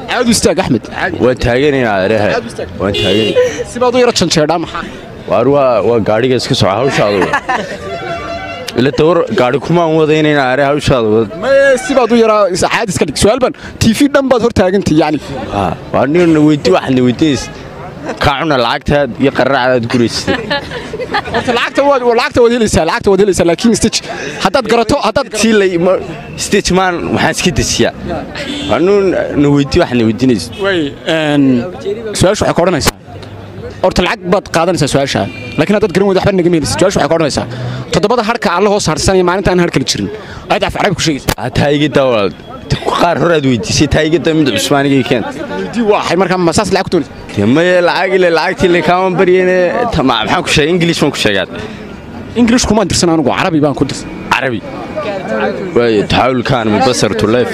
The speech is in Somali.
عاد استاج احمد وتاغني عادها وتاغني سيبادو يرا جنجيرا maxaa waa gaariga iska soo hawshaadu ila toor gaari kuma wadaynayna aare hawshaadu ma sibaadu yara saxaad iska dhig su'aal ban TV dhan baad hor taagantay yani waa nin weydii waxna weydiis kaacuna lacagtaad iyo qarraacdaad gureysay horta lacagta wad helaysaa laakiin stage haddaad garato haddaad tilay stage man waxaan iska dasiyaa waa weydii waxna weydiinays way su'aashu waxay koranaysaa horta lacag baad qaadanaysaa su'aasha laakiin haddaad garan weydo waxba naga meelaysa su'aashu waxay koranaysaa toddobada harka alla hoos harsanaya maalinta aan har kala jirin aad af carabi ku sheegaysaa taayigi dawlad qaar hore aad weydiisay taayigi mid Cusmaaniga keen weydii waxay markaa masaas lacag ku doonaysaa ma lacagtii la kaaman bariyeen tamaam maxaan ku sheegay English ma ku sheegaad English kuma dirsan anigu carabi baan ku dirsan عربي وتحاول كان من بصر to life